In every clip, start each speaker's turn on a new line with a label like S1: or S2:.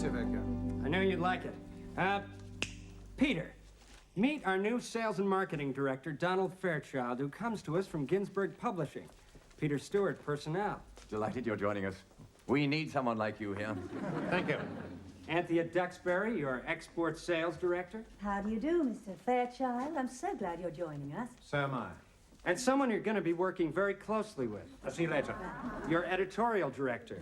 S1: impressive, Edgar.
S2: I knew you'd like it. Peter, meet our new sales and marketing director, Donald Fairchild, who comes to us from Ginsberg Publishing. Peter Stewart, personnel.
S3: Delighted you're joining us. We need someone like you here.
S1: Thank you.
S2: Anthea Duxbury, your export sales director.
S4: How do you do, Mr. Fairchild? I'm so glad you're joining us.
S1: So am I.
S2: And someone you're going to be working very closely with.
S1: I'll see you later.
S2: Your editorial director,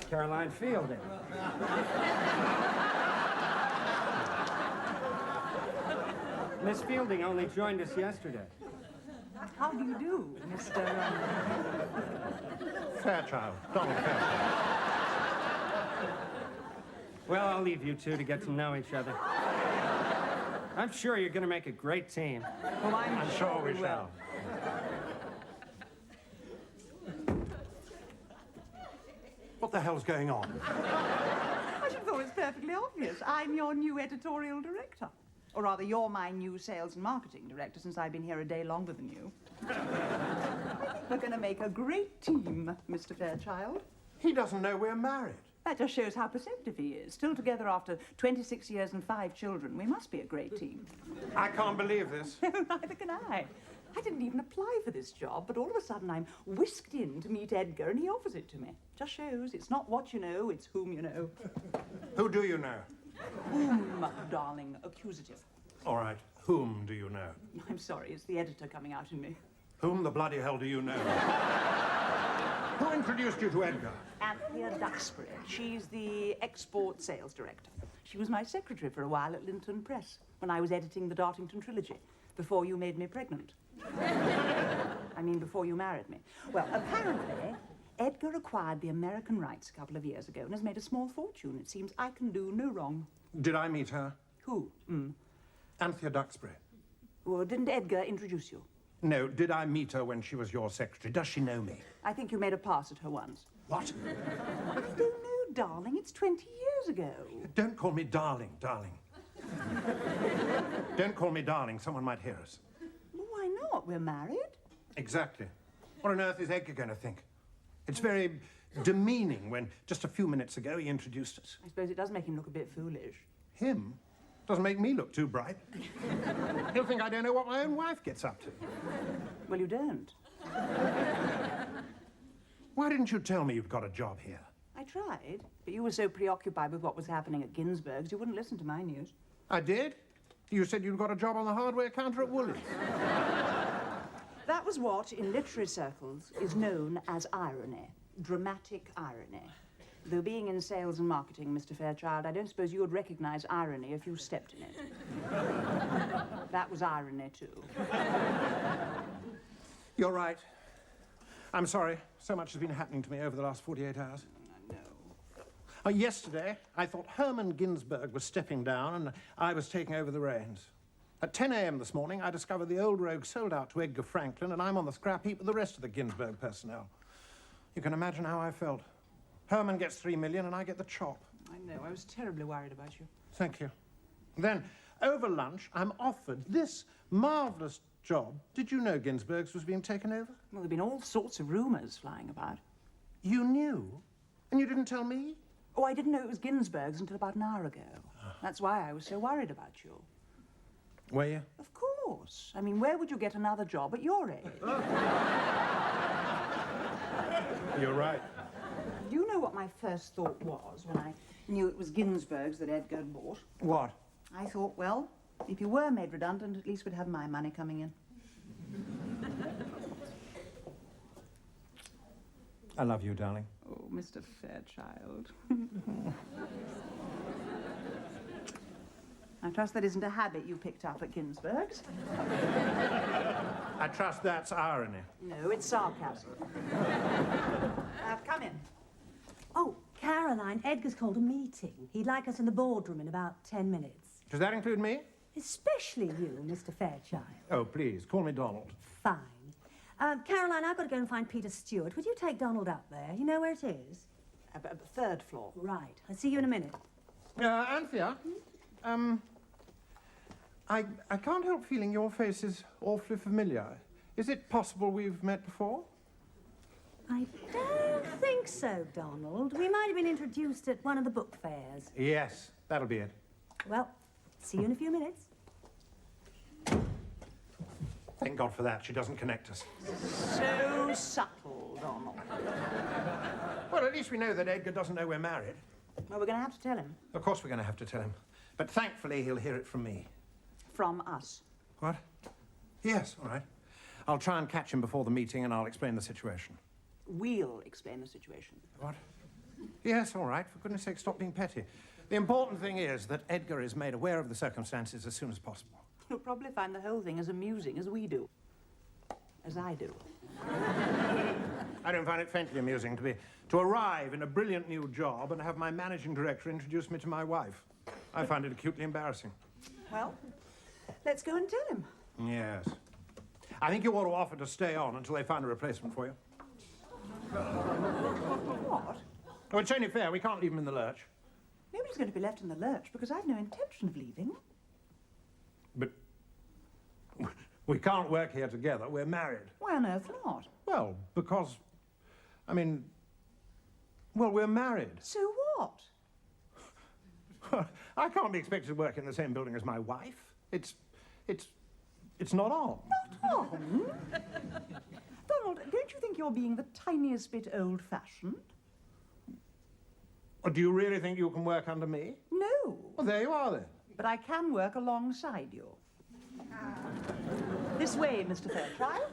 S2: Caroline Fielding. Miss Fielding only joined us yesterday.
S5: How do you do, Mr.
S1: Fairchild. Donald Fairchild.
S2: Well, I'll leave you two to get to know each other. I'm sure you're going to make a great team.
S5: Well, I'm
S1: Sure we shall. What the hell's going on?
S5: I should have thought it's perfectly obvious. I'm your new editorial director. Or rather, you're my new sales and marketing director, since I've been here a day longer than you. We're going to make a great team, Mr. Fairchild.
S1: He doesn't know we're married.
S5: That just shows how perceptive he is. Still together after 26 years and 5 children. We must be a great team.
S1: I can't believe this.
S5: Neither can I. I didn't even apply for this job, but all of a sudden I'm whisked in to meet Edgar and he offers it to me. Just shows it's not what you know, it's whom you know.
S1: Who do you know?
S5: Whom, darling, accusative.
S1: All right. Whom do you know?
S5: I'm sorry, it's the editor coming out in me.
S1: Whom the bloody hell do you know? Who introduced you to Edgar?
S5: Anthea Duxbury. She's the export sales director. She was my secretary for a while at Linton Press when I was editing the Dartington trilogy, before you made me pregnant. I mean, before you married me. Well, apparently, Edgar acquired the American rights a couple of years ago and has made a small fortune. It seems I can do no wrong.
S1: Did I meet her?
S5: Who?
S1: Anthea Duxbury.
S5: Well, didn't Edgar introduce you?
S1: No, did I meet her when she was your secretary? Does she know me?
S5: I think you made a pass at her once.
S1: What?
S5: I don't know, darling. It's 20 years ago.
S1: Don't call me darling, darling. Don't call me darling. Someone might hear us.
S5: Well, why not? We're married.
S1: Exactly. What on earth is Edgar going to think? It's very demeaning when just a few minutes ago he introduced us.
S5: I suppose it does make him look a bit foolish.
S1: Him? Doesn't make me look too bright. He'll think I don't know what my own wife gets up to.
S5: Well, you don't.
S1: Why didn't you tell me you'd got a job here?
S5: I tried, but you were so preoccupied with what was happening at Ginsberg's, you wouldn't listen to my news.
S1: I did? You said you'd got a job on the hardware counter at Woolies.
S5: That was what, in literary circles, is known as irony. Dramatic irony. Though being in sales and marketing, Mr. Fairchild, I don't suppose you would recognize irony if you stepped in it. That was irony, too.
S1: You're right. I'm sorry. So much has been happening to me over the last 48 hours.
S5: I know.
S1: Yesterday, I thought Herman Ginsberg was stepping down and I was taking over the reins. At 10 a.m. this morning, I discovered the old rogue sold out to Edgar Franklin and I'm on the scrap heap with the rest of the Ginsberg personnel. You can imagine how I felt. Herman gets $3 million and I get the chop.
S5: I know. I was terribly worried about you.
S1: Thank you. Then, over lunch, I'm offered this marvellous job. Did you know Ginsberg's was being taken over?
S5: Well, there have been all sorts of rumours flying about.
S1: You knew? And you didn't tell me?
S5: Oh, I didn't know it was Ginsberg's until about an hour ago. That's why I was so worried about you.
S1: Were you?
S5: Of course. I mean, where would you get another job at your age?
S1: You're right.
S5: Do you know what my first thought was when I knew it was Ginsberg's that Edgar had bought?
S1: What?
S5: I thought, well, if you were made redundant, at least we'd have my money coming in.
S1: I love you, darling.
S5: Oh, Mr. Fairchild. I trust that isn't a habit you picked up at Ginsberg's.
S1: I trust that's irony.
S5: No, it's sarcasm. Come in.
S4: Oh, Caroline, Edgar's called a meeting. He'd like us in the boardroom in about 10 minutes.
S1: Does that include me?
S4: Especially you, Mr. Fairchild.
S1: Oh, please, call me Donald.
S4: Fine. Caroline, I've got to go and find Peter Stewart. Would you take Donald up there? You know where it is?
S5: Third floor.
S4: Right. I'll see you in a minute.
S1: Anthea, I can't help feeling your face is awfully familiar. Is it possible we've met before?
S4: I don't think so, Donald. We might have been introduced at one of the book fairs.
S1: Yes, that'll be it.
S4: Well, see you in a few minutes.
S1: Thank God for that. She doesn't connect us.
S5: So subtle, Donald.
S1: Well, at least we know that Edgar doesn't know we're married.
S5: Well, we're going to have to tell him.
S1: Of course we're going to have to tell him. But thankfully, he'll hear it from me.
S5: From us.
S1: What? Yes, all right. I'll try and catch him before the meeting and I'll explain the situation.
S5: We'll explain the situation.
S1: What? Yes, all right. For goodness sake, stop being petty. The important thing is that Edgar is made aware of the circumstances as soon as possible.
S5: You'll probably find the whole thing as amusing as we do. As I do.
S1: I don't find it faintly amusing to arrive in a brilliant new job and have my managing director introduce me to my wife. I find it acutely embarrassing.
S5: Well, let's go and tell him.
S1: Yes. I think you ought to offer to stay on until they find a replacement for you.
S5: What?
S1: Oh, it's only fair. We can't leave him in the lurch.
S5: Nobody's going to be left in the lurch because I've no intention of leaving.
S1: But we can't work here together. We're married.
S5: Why on earth not?
S1: Well, because, well, we're married.
S5: So what?
S1: I can't be expected to work in the same building as my wife. It's not on.
S5: Not on? Donald, don't you think you're being the tiniest bit old-fashioned?
S1: Or do you really think you can work under me?
S5: No.
S1: Well, there you are then.
S5: But I can work alongside you. This way, Mr. Fairchild.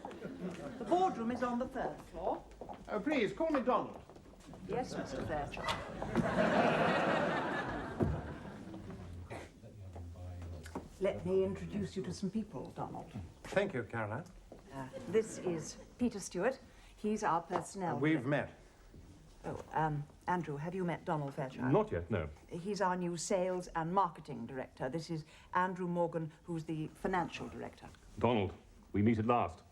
S5: The boardroom is on the 3rd floor.
S1: Oh, please, call me Donald.
S5: Yes, Mr. Fairchild. Let me introduce you to some people, Donald.
S1: Thank you, Caroline.
S5: This is Peter Stewart. He's our personnel.
S1: We've met.
S5: Oh, Andrew, have you met Donald Fairchild?
S6: Not yet, no.
S5: He's our new sales and marketing director. This is Andrew Morgan, who's the financial director.
S6: Donald, we meet at last.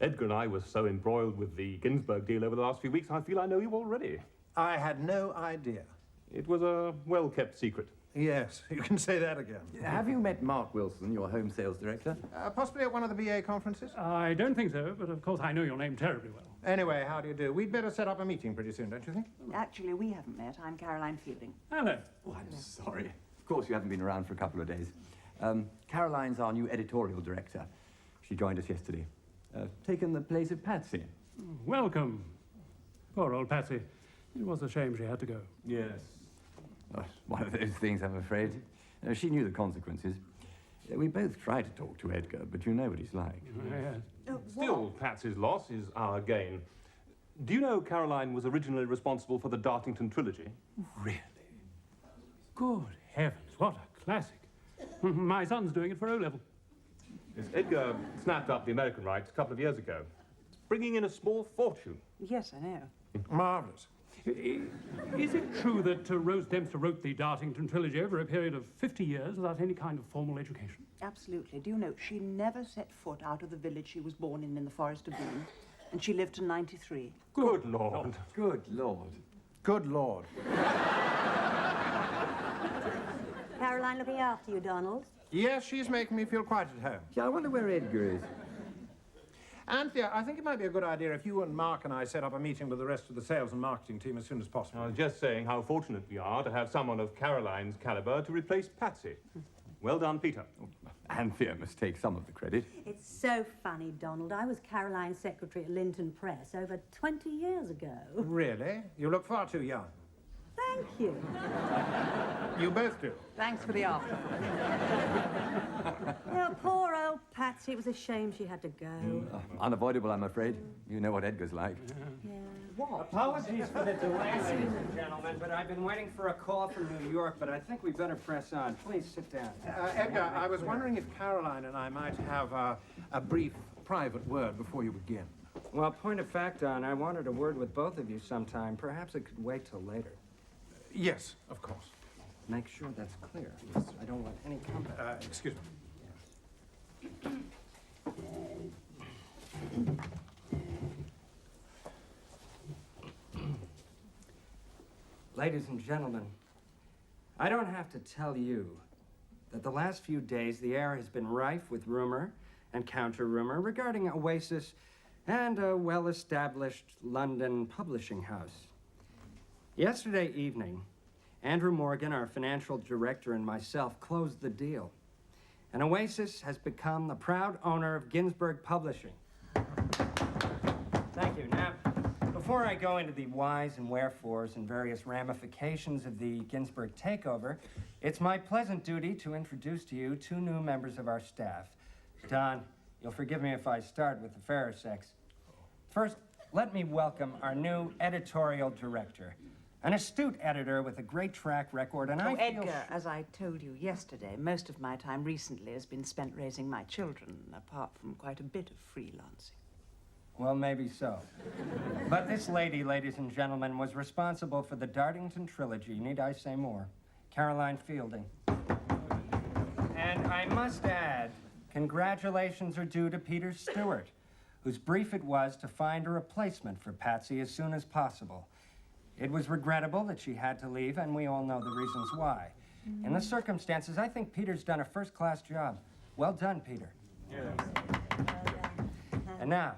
S6: Edgar and I were so embroiled with the Ginsberg deal over the last few weeks, I feel I know you already.
S1: I had no idea.
S6: It was a well-kept secret.
S1: Yes, you can say that again.
S3: Have you met Mark Wilson, your home sales director?
S1: Possibly at one of the BA conferences?
S7: I don't think so, but of course I know your name terribly well.
S1: Anyway, how do you do? We'd better set up a meeting pretty soon, don't you think?
S5: Actually, we haven't met. I'm Caroline Fielding.
S7: Hello.
S3: Oh, I'm sorry. Of course, you haven't been around for a couple of days. Caroline's our new editorial director. She joined us yesterday. Taken the place of Patsy.
S7: Welcome. Poor old Patsy. It was a shame she had to go.
S6: Yes.
S3: Oh, one of those things, I'm afraid. She knew the consequences. We both tried to talk to Edgar, but you know what he's like.
S7: Yes.
S6: Still, Patsy's loss is our gain. Do you know Caroline was originally responsible for the Dartington trilogy?
S7: Really? Good heavens, what a classic. My son's doing it for O-level.
S6: Yes, Edgar snapped up the American rights a couple of years ago. It's bringing in a small fortune.
S5: Yes, I know.
S1: Marvellous.
S7: Is it true that Rose Dempster wrote the Dartington trilogy over a period of 50 years without any kind of formal education?
S5: Absolutely. Do you know, she never set foot out of the village she was born in the Forest of Dean, and she lived to 93.
S6: Good Lord.
S3: Good Lord.
S1: Good Lord.
S4: Caroline looking after you, Donald.
S1: Yes, she's making me feel quite at home.
S3: Yeah, I wonder where Edgar is.
S1: Anthea, I think it might be a good idea if you and Mark and I set up a meeting with the rest of the sales and marketing team as soon as possible.
S6: I was just saying how fortunate we are to have someone of Caroline's caliber to replace Patsy. Well done, Peter.
S3: Anthea must take some of the credit.
S4: It's so funny, Donald. I was Caroline's secretary at Linton Press over 20 years ago.
S1: Really? You look far too young.
S4: Thank you.
S1: You both do.
S5: Thanks for the after.
S4: Oh, poor old Patsy. It was a shame she had to go.
S3: Unavoidable, I'm afraid. You know what Edgar's like.
S4: Yeah.
S5: What?
S2: Apologies for the delay, ladies and gentlemen, but I've been waiting for a call from New York, but I think we better press on. Please sit down.
S1: Edgar, I was wondering if Caroline and I might have a brief private word before you begin.
S2: Well, point of fact, Don, I wanted a word with both of you sometime. Perhaps it could wait till later.
S1: Yes, of course.
S2: Make sure that's clear. I don't want any company.
S1: Excuse me.
S2: Ladies and gentlemen, I don't have to tell you that the last few days the air has been rife with rumor and counter-rumor regarding Oasis and a well-established London publishing house. Yesterday evening, Andrew Morgan, our financial director, and myself closed the deal. And Oasis has become the proud owner of Ginsberg Publishing. Thank you. Now, before I go into the whys and wherefores and various ramifications of the Ginsberg takeover, it's my pleasant duty to introduce to you two new members of our staff. Don, you'll forgive me if I start with the fairer sex. First, let me welcome our new editorial director, an astute editor with a great track record, and I feel...
S5: Edgar, as I told you yesterday, most of my time recently has been spent raising my children, apart from quite a bit of freelancing.
S2: Well, maybe so. But this lady, ladies and gentlemen, was responsible for the Dartington trilogy. Need I say more? Caroline Fielding. And I must add, congratulations are due to Peter Stewart, whose brief it was to find a replacement for Patsy as soon as possible. It was regrettable that she had to leave, and we all know the reasons why. In the circumstances, I think Peter's done a first-class job. Well done, Peter.
S6: Yeah.
S2: And now,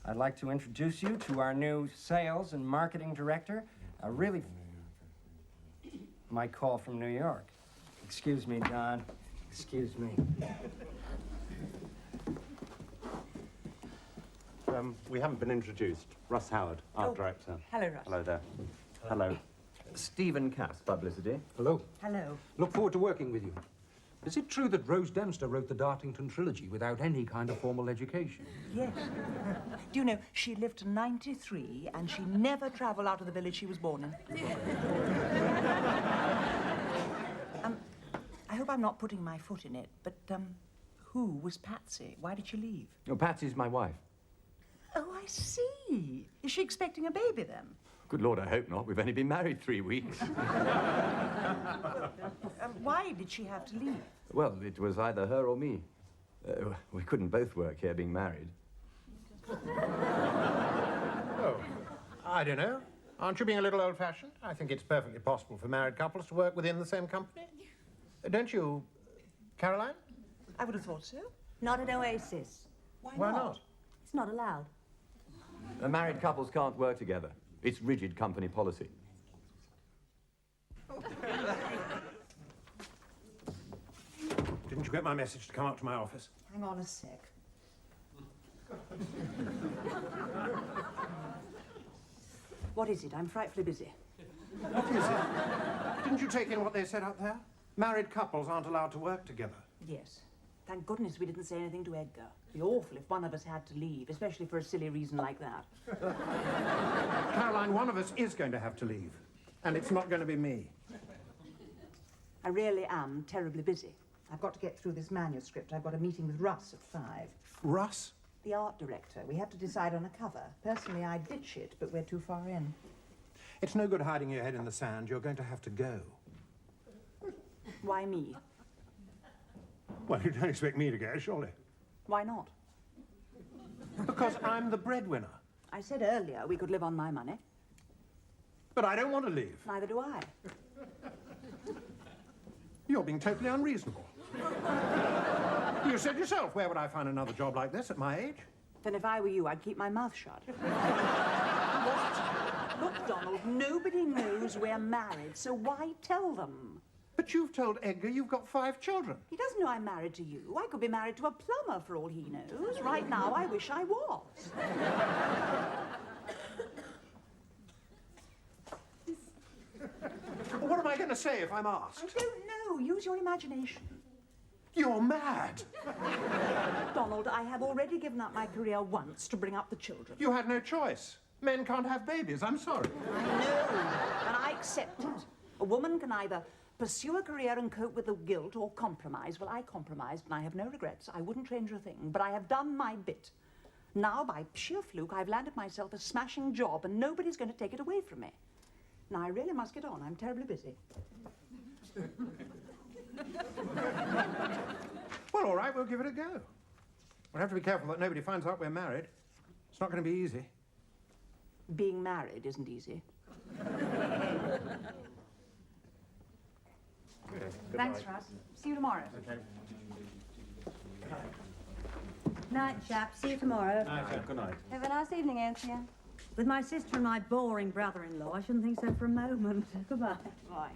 S2: I'd like to introduce you to our new sales and marketing director, a really... My call from New York. Excuse me, Don. Excuse me.
S8: We haven't been introduced. Russ Howard, art director.
S5: Hello, Russ.
S8: Hello there. Hello.
S3: Stephen Cass, publicity.
S9: Hello.
S5: Hello.
S9: Look forward to working with you. Is it true that Rose Dempster wrote the Dartington trilogy without any kind of formal education?
S5: Yes. Do you know, she lived to 93 and she never travelled out of the village she was born in. I hope I'm not putting my foot in it, but who was Patsy? Why did she leave?
S3: Oh, Patsy's my wife.
S5: Oh, I see. Is she expecting a baby then?
S3: Good Lord, I hope not. We've only been married 3 weeks.
S5: Why did she have to leave?
S3: Well, it was either her or me. We couldn't both work here being married.
S1: Oh, I don't know. Aren't you being a little old-fashioned? I think it's perfectly possible for married couples to work within the same company. Don't you, Caroline?
S5: I would have thought so.
S4: Not an Oasis.
S1: Why not?
S4: It's not allowed.
S3: Married couples can't work together. It's rigid company policy.
S1: Didn't you get my message to come up to my office?
S5: Hang on a sec. What is it? I'm frightfully busy.
S1: What is it? Didn't you take in what they said up there? Married couples aren't allowed to work together.
S5: Yes. Thank goodness we didn't say anything to Edgar. It'd be awful if one of us had to leave, especially for a silly reason like that.
S1: Caroline, one of us is going to have to leave. And it's not going to be me.
S5: I really am terribly busy. I've got to get through this manuscript. I've got a meeting with Russ at 5.
S1: Russ?
S5: The art director. We have to decide on a cover. Personally, I'd ditch it, but we're too far in.
S1: It's no good hiding your head in the sand. You're going to have to go.
S5: Why me?
S1: Well, you don't expect me to go, surely.
S5: Why not?
S1: Because I'm the breadwinner.
S5: I said earlier we could live on my money.
S1: But I don't want to leave.
S5: Neither do I.
S1: You're being totally unreasonable. You said yourself, where would I find another job like this at my age?
S5: Then if I were you, I'd keep my mouth shut. What? Look, Donald, nobody knows we're married, so why tell them?
S1: But you've told Edgar you've got 5 children.
S5: He doesn't know I'm married to you. I could be married to a plumber for all he knows. Right now, I wish I was.
S1: What am I going to say if I'm asked?
S5: I don't know. Use your imagination.
S1: You're mad.
S5: Donald, I have already given up my career once to bring up the children.
S1: You had no choice. Men can't have babies. I'm sorry.
S5: I know, and I accept it. A woman can either pursue a career and cope with the guilt or compromise. Well, I compromised and I have no regrets. I wouldn't change a thing, but I have done my bit. Now, by sheer fluke, I've landed myself a smashing job and nobody's going to take it away from me. Now, I really must get on. I'm terribly busy.
S1: Well, all right, we'll give it a go. We'll have to be careful that nobody finds out we're married. It's not going to be easy.
S5: Being married isn't easy.
S1: Okay,
S5: Thanks, Russ. See you tomorrow.
S1: Okay.
S4: Night, chap. See you tomorrow.
S8: Good night.
S10: Have a nice evening, Anthea.
S4: With my sister and my boring brother-in-law, I shouldn't think so for a moment. Goodbye.
S5: Right.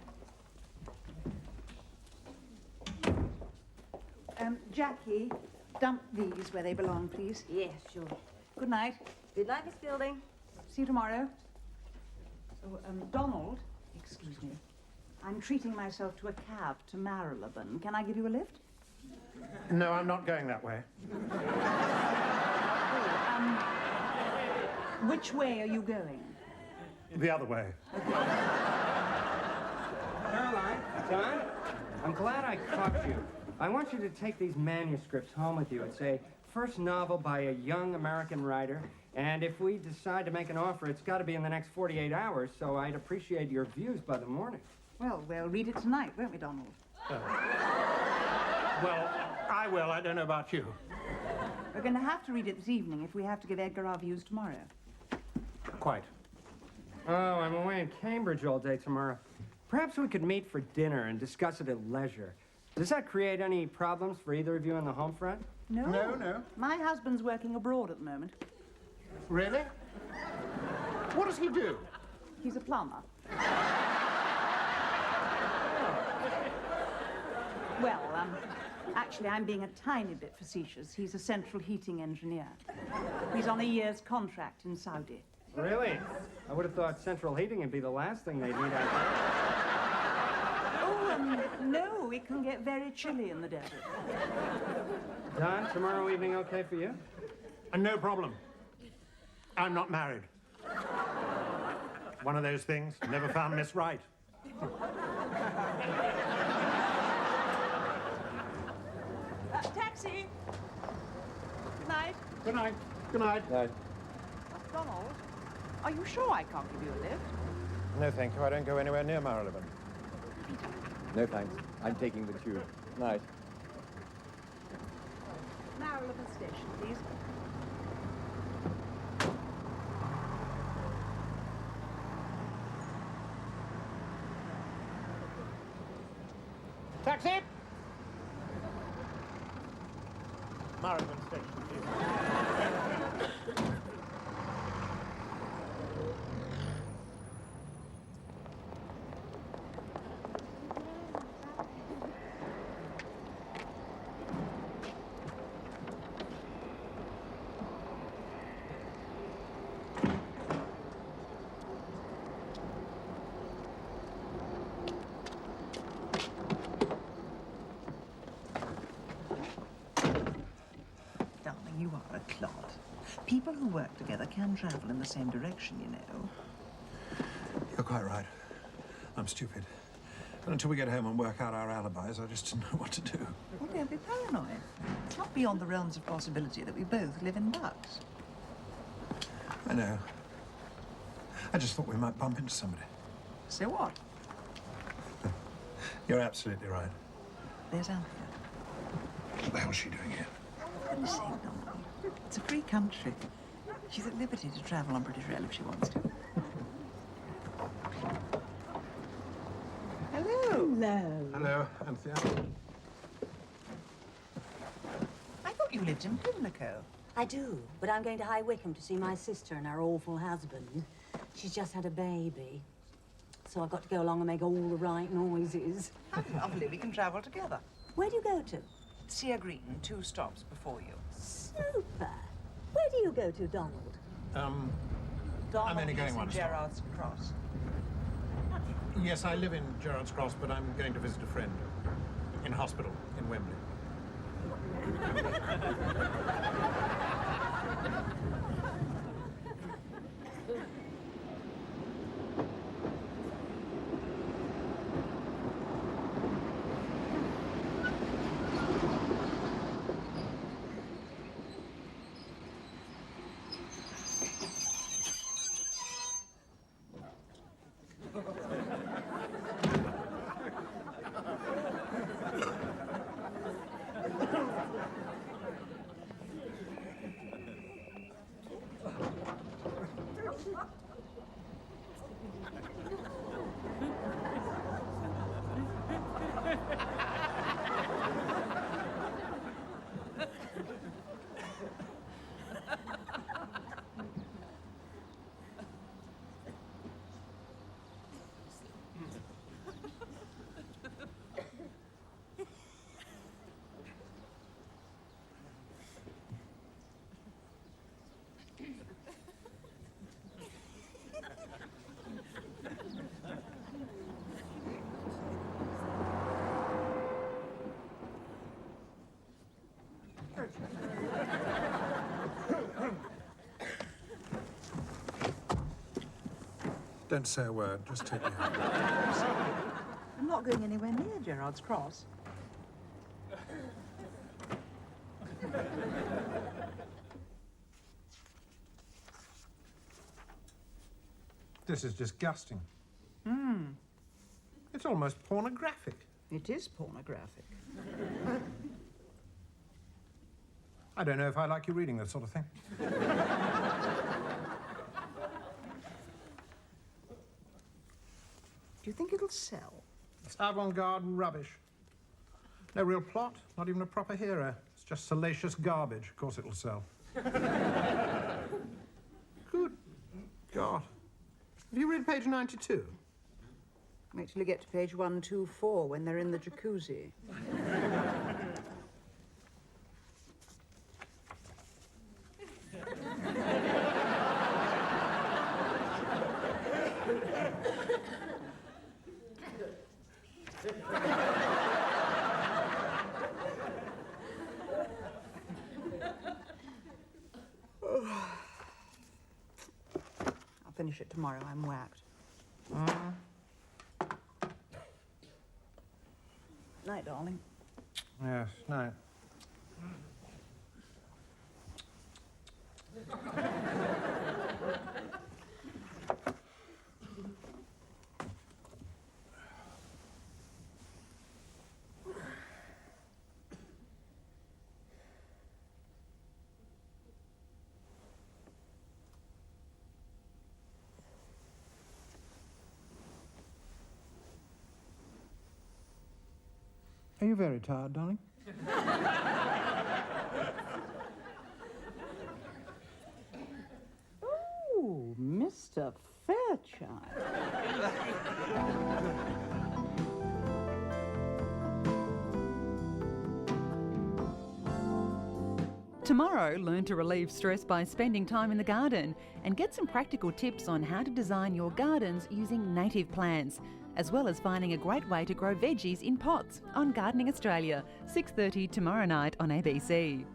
S5: Jackie, dump these where they belong, please.
S4: Yes, sure.
S5: Good night.
S10: Good night, Miss Fielding.
S5: See you tomorrow. Oh, Donald, excuse me. I'm treating myself to a cab to Marylebone. Can I give you a lift?
S1: No, I'm not going that way.
S5: Which way are you going?
S1: The other way.
S2: Caroline, John, I'm glad I caught you. I want you to take these manuscripts home with you. It's a first novel by a young American writer, and if we decide to make an offer, it's got to be in the next 48 hours, so I'd appreciate your views by the morning.
S5: Well, we'll read it tonight, won't we, Donald?
S1: Well, I will. I don't know about you.
S5: We're going to have to read it this evening if we have to give Edgar our views tomorrow.
S1: Quite.
S2: Oh, I'm away in Cambridge all day tomorrow. Perhaps we could meet for dinner and discuss it at leisure. Does that create any problems for either of you on the home front?
S5: No.
S1: No.
S5: My husband's working abroad at the moment.
S1: Really? What does he do?
S5: He's a plumber. Well, actually, I'm being a tiny bit facetious. He's a central heating engineer. He's on a year's contract in Saudi.
S2: Really? I would have thought central heating would be the last thing they'd need out there.
S5: Oh, no, it can get very chilly in the desert.
S2: Don, tomorrow evening okay for you?
S1: No problem. I'm not married. One of those things. Never found Miss Right.
S5: Taxi! Good night.
S1: Good night. Good night.
S3: No.
S5: Donald, are you sure I can't give you a lift?
S1: No, thank you. I don't go anywhere near Marylebone.
S3: No thanks. I'm taking the tube. Night.
S5: Marylebone Station, please.
S1: Taxi! Marylebone Station, please.
S11: Darling, you are a clod. People who work together can travel in the same direction, you know.
S1: You're quite right. I'm stupid. And until we get home and work out our alibis, I just didn't know what to do.
S11: Well, don't be paranoid. It's not beyond the realms of possibility that we both live in Bucks.
S1: I know. I just thought we might bump into somebody.
S11: So what?
S1: You're absolutely right.
S11: There's Anthea.
S1: What the hell's she doing here?
S11: For goodness sake, Donald. It's a free country. She's at liberty to travel on British Rail if she wants to. Hello.
S4: Hello.
S1: Hello, Anthea.
S11: I thought you lived in Pimlico.
S4: I do, but I'm going to High Wycombe to see my sister and her awful husband. She's just had a baby. So I've got to go along and make all the right noises.
S11: How lovely. We can travel together.
S4: Where do you go to?
S11: Sea Green, 2 stops before you.
S4: Super. Where do you go to, Donald?
S11: Donald
S1: I'm only going
S11: lives
S1: one
S11: in
S1: stop.
S11: Gerrard's Cross.
S1: Yes, I live in Gerrard's Cross, but I'm going to visit a friend in hospital in Wembley. Don't say a word. Just take me home.
S11: I'm not going anywhere near Gerrard's Cross.
S1: This is disgusting. It's almost pornographic.
S11: It is pornographic.
S1: I don't know if I like you reading that sort of thing.
S11: Do you think it'll sell?
S1: It's avant-garde rubbish. No real plot, not even a proper hero. It's just salacious garbage. Of course it'll sell. Good God. Have you read page 92?
S5: Wait till you get to page 124 when they're in the jacuzzi. I'll finish it tomorrow. I'm whacked. Night, darling.
S1: Yes, no. Are you very tired, darling?
S5: Oh, Mr. Fairchild.
S12: Tomorrow, learn to relieve stress by spending time in the garden and get some practical tips on how to design your gardens using native plants, as well as finding a great way to grow veggies in pots on Gardening Australia, 6:30 tomorrow night on ABC.